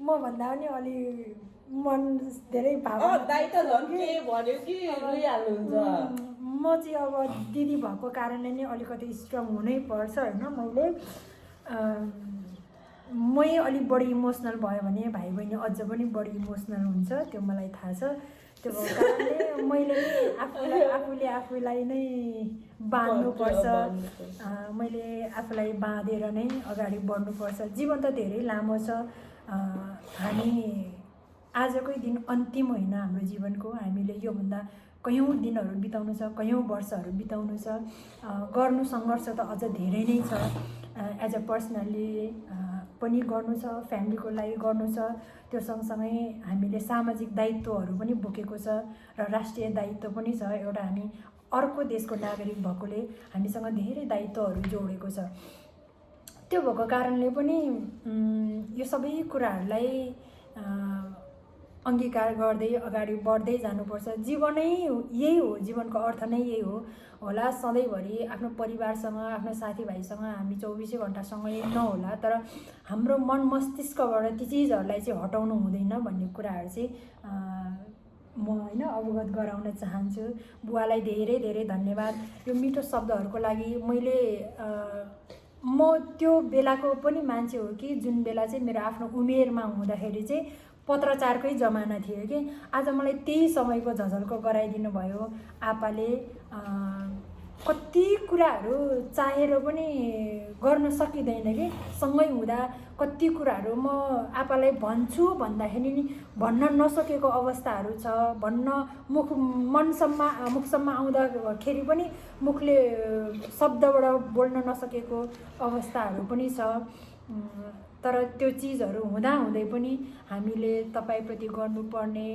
म भन्दा पनि अलि मन धेरै भावना दाइ त झन् के भन्यो कि रुइहाल्नुहुन्छ। म चाहिँ अब दिदी भएको कारणले नै अलिकति स्ट्रङ हुनै पर्छ होइन। मै अलिक बढी इमोसनल भयो भने भाइ बहिनी अझ पनि बढी इमोसनल हुन्छ, त्यो मलाई थाहा छ। त्यो भएको कारणले मैले नै आफूलाई नै बाँध्नुपर्छ। मैले आफूलाई बाँधेर नै अगाडि बढ्नुपर्छ। जीवन त धेरै लामो छ। हामी आजकै दिन अन्तिम होइन हाम्रो जीवनको। हामीले योभन्दा कयौँ दिनहरू बिताउनु छ, कयौँ वर्षहरू बिताउनु छ। गर्नु सङ्घर्ष त अझ धेरै नै छ। एज अ पर्सनल्ली पनि गर्नु छ, फ्यामिलीको लागि गर्नु छ। त्यो सँगसँगै हामीले सामाजिक दायित्वहरू पनि बोकेको छ र राष्ट्रिय दायित्व पनि छ। एउटा हामी अर्को देशको नागरिक भएकोले हामीसँग धेरै दायित्वहरू जोडेको छ। त्यो भएको कारणले पनि यो सबै कुराहरूलाई अङ्गीकार गर्दै अगाडि बढ्दै जानुपर्छ। जीवनै यही हो, जीवनको अर्थ नै यही हो होला। सधैँभरि आफ्नो परिवारसँग, आफ्नो साथीभाइसँग हामी 24 घन्टासँगै नहोला, तर हाम्रो मन मस्तिष्कबाट ती चिजहरूलाई चाहिँ हटाउनु हुँदैन भन्ने कुराहरू चाहिँ म होइन अवगत गराउन चाहन्छु। बुवालाई धेरै धेरै धन्यवाद यो मिठो शब्दहरूको लागि। म त्यो बेलाको पनि मान्छे हो कि जुन बेला चाहिँ मेरो आफ्नो उमेरमा हुँदाखेरि चाहिँ पत्रचारकै जमाना थियो कि आज मलाई त्यही समयको झझल्को गराइदिनु भयो आपाले। कति कुराहरू चाहेर पनि गर्न सकिँदैन कि सँगै हुँदा कति कुराहरू म आपालाई भन्छु भन्दाखेरि नि भन्न नसकेको अवस्थाहरू छ। मुखसम्म आउँदाखेरि पनि मुखले शब्दबाट बोल्न नसकेको अवस्थाहरू पनि छ। तर त्यो चिजहरू हुँदाहुँदै पनि हामीले तपाईँप्रति गर्नुपर्ने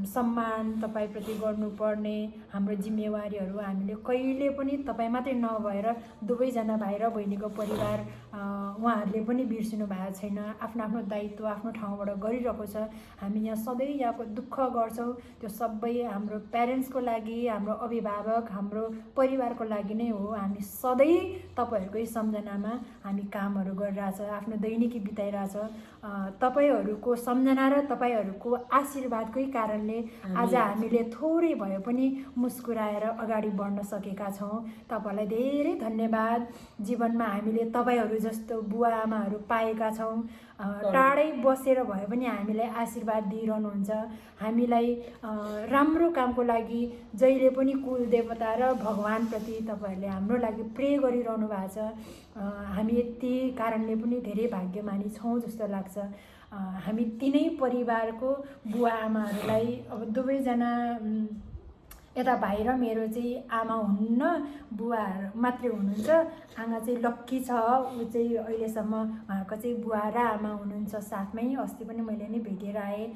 सम्मान, तपाईँप्रति गर्नुपर्ने हाम्रो जिम्मेवारीहरू हामीले कहिले पनि तपाईँ मात्रै नभएर दुवैजना भाइ र बहिनीको परिवार उहाँहरूले पनि बिर्सिनु भएको छैन। आफ्नो आफ्नो दायित्व आफ्नो ठाउँबाट गरिरहेको छ। हामी यहाँ सधैँ यहाँको दुःख गर्छौँ, त्यो सबै हाम्रो प्यारेन्ट्सको लागि, हाम्रो अभिभावक, हाम्रो परिवारको लागि नै हो। हामी सधैँ तपाईँहरूकै सम्झनामा हामी कामहरू गरिरहेछ, आफ्नो दैनिकी बिताइरहेछ। तपाईँहरूको सम्झना र तपाईँहरूको आशीर्वादकै कारणले आज हामीले थोरै भए पनि मुस्कुराएर अगाडि बढ्न सकेका छौँ। तपाईँहरूलाई धेरै धन्यवाद। जीवनमा हामीले तपाईँहरू जस्तो बुवा आमाहरू पाएका छौँ। टाढै बसेर भए पनि हामीलाई आशीर्वाद दिइरहनुहुन्छ। हामीलाई राम्रो कामको लागि जहिले पनि कुल देवता र भगवानप्रति तपाईँहरूले हाम्रो लागि प्रे गरिरहनु भएको छ। हामी यति कारणले पनि धेरै भाग्यमानी छौँ जस्तो लाग्छ। हामी तिनै परिवारको बुवा आमाहरूलाई अब दुवैजना यता भाइ र मेरो चाहिँ आमा हुन्न, बुवा मात्रै हुनुहुन्छ। आमा चाहिँ लक्की छ, ऊ चाहिँ अहिलेसम्म उहाँको चाहिँ बुवा र आमा हुनुहुन्छ साथमै। अस्ति पनि मैले नै भेटेर आएँ।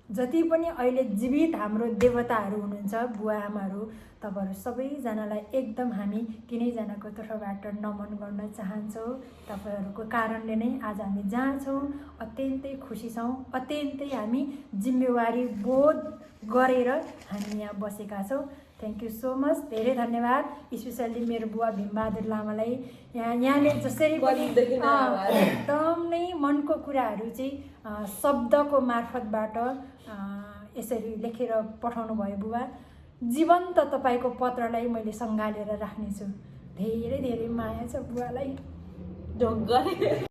जति पनि अहिले जीवित हाम्रो देवताहरू हुनुहुन्छ बुवा आमाहरू, तपाईँहरू सबैजनालाई एकदम हामी तिनैजनाको तर्फबाट नमन गर्न चाहन्छौँ। तपाईँहरूको कारणले नै आज हामी जहाँ छौँ अत्यन्तै खुसी छौँ। अत्यन्तै हामी जिम्मेवारी बोध गरेर हामी यहाँ बसेका छौँ। Thank you so much. धेरै धन्यवाद। स्पेसल्ली मेरो बुवा भीमबहादुर लामालाई यहाँले जसरी पनि एकदम नै मनको कुराहरू चाहिँ शब्दको मार्फतबाट यसरी लेखेर पठाउनु भयो बुवा। जीवन्त तपाईँको पत्रलाई मैले सँगालेर राख्नेछु। धेरै धेरै माया छ बुवालाई।